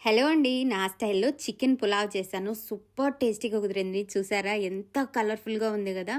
Hello అండి. నా స్టైల్‌లో చికెన్ పులావ్ చేశాను. సూపర్ టేస్టీగా కుదిరింది. చూసారా ఎంత కలర్‌ఫుల్‌గా ఉంది గదా!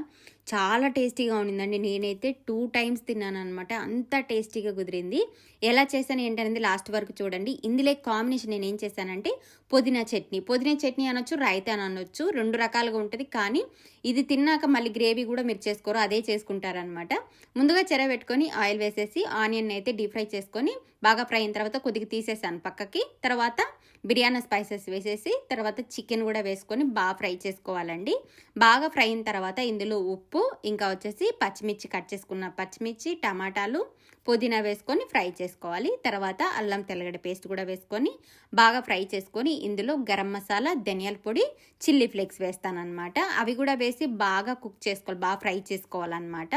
చాలా టేస్టీగా ఉండిందండి. నేనైతే 2 టైమ్స్ తిన్నాననమాట. అంత టేస్టీగా కుదిరింది. ఎలా చేశాను ఏంటనేది లాస్ట్ వరకు చూడండి. ఇందులో కాంబినేషన్ నేనేం చేశానంటే పుదీనా చట్నీ. పుదీనా చట్నీ అనొచ్చు, రైతా అనొచ్చు. 2 రకాలుగా ఉంటది. కానీ ఇది తిన్నాక మళ్ళీ గ్రేవీ గూడా మీరు చేసుకోరు. అదే చేసుకుంటారనమాట. ముందుగా చెరబెట్టుకొని ఆయిల్ వేసేసి ఆనియన్ అయితే డీప్ ఫ్రై చేసుకొని బాగా ఫ్రై అయిన తర్వాత కొద్దిగా తీసేసాను పక్కకి. తర్వాత బిర్యానీ స్పైసెస్ వేసేసి తర్వాత చికెన్ కూడా వేసుకొని బాగా ఫ్రై చేసుకోవాలండి. బాగా ఫ్రై అయిన తర్వాత ఇందులో ఉప్పు, ఇంకా వచ్చేసి పచ్చిమిర్చి కట్ చేసుకున్న పచ్చిమిర్చి, టమాటాలు, పుదీనా వేసుకొని ఫ్రై చేసుకోవాలి. తర్వాత అల్లం తెల్లగడ్డ పేస్ట్ కూడా వేసుకొని బాగా ఫ్రై చేసుకొని ఇందులో గరం మసాలా, ధనియాల పొడి, చిల్లీ ఫ్లేక్స్ వేస్తానన్నమాట. అవి కూడా వేసి బాగా కుక్ చేసుకోవాలి, బాగా ఫ్రై చేసుకోవాలన్నమాట.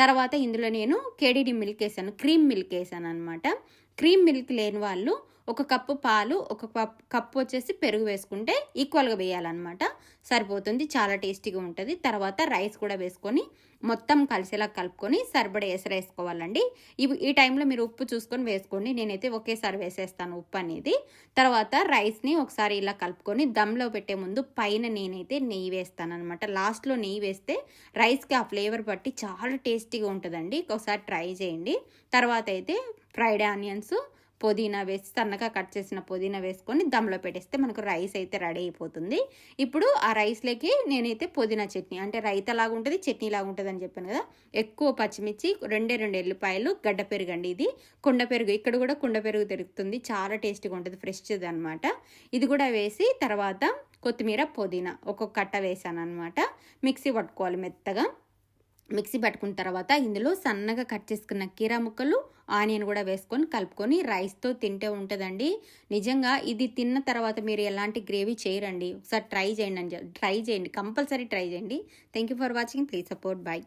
తర్వాత ఇందులో నేను కేడీడీ మిల్క్ వేసాను, క్రీమ్ మిల్క్ వేసాను అనమాట. క్రీమ్ మిల్క్ లేని వాళ్ళు ఒక కప్పు పాలు, ఒక కప్పు వచ్చేసి పెరుగు వేసుకుంటే ఈక్వల్గా వేయాలన్నమాట. సరిపోతుంది, చాలా టేస్టీగా ఉంటుంది. తర్వాత రైస్ కూడా వేసుకొని మొత్తం కలిసేలా కలుపుకొని సరిపడ వేసుకోవాలండి. ఈ టైంలో మీరు ఉప్పు చూసుకొని వేసుకోండి. నేనైతే ఒకేసారి వేసేస్తాను ఉప్పు అనేది. తర్వాత రైస్ని ఒకసారి ఇలా కలుపుకొని దమ్లో పెట్టే ముందు పైన నేనైతే నెయ్యి వేస్తాను అనమాట. లాస్ట్లో నెయ్యి వేస్తే రైస్కి ఆ ఫ్లేవర్ పట్టి చాలా టేస్టీగా ఉంటుందండి. ఒకసారి ట్రై చేయండి. తర్వాత అయితే ఫ్రైడ్ ఆనియన్స్, పుదీనా వేసి సన్నగా కట్ చేసిన పుదీనా వేసుకొని దమ్లో పెట్టేస్తే మనకు రైస్ అయితే రెడీ అయిపోతుంది. ఇప్పుడు ఆ రైస్లోకి నేనైతే పుదీనా చట్నీ, అంటే రైతాలాగా ఉంటుంది, చట్నీలాగా ఉంటుంది అని చెప్పాను కదా. ఎక్కువ పచ్చిమిర్చి, 2 ఎల్లిపాయలు, గడ్డ పెరుగు అండి. ఇది కుండ పెరుగు, ఇక్కడ కూడా కుండ పెరుగు దొరుకుతుంది, చాలా టేస్టీగా ఉంటుంది, ఫ్రెష్ది అనమాట. ఇది కూడా వేసి తర్వాత కొత్తిమీర, పుదీనా ఒక్కొక్క కట్ట వేసాను అనమాట. మిక్సీ పట్టుకోవాలి మెత్తగా. మిక్సీ పట్టుకున్న తర్వాత ఇందులో సన్నగా కట్ చేసుకున్న కీరా ముక్కలు, ఆనియన్ కూడా వేసుకొని కలుపుకొని రైస్తో తింటే ఉంటుందండి. నిజంగా ఇది తిన్న తర్వాత మీరు ఎలాంటి గ్రేవీ చేయరండి. ఒకసారి ట్రై చేయండి, కంపల్సరీ ట్రై చేయండి. Thank you for watching. Please support. Bye.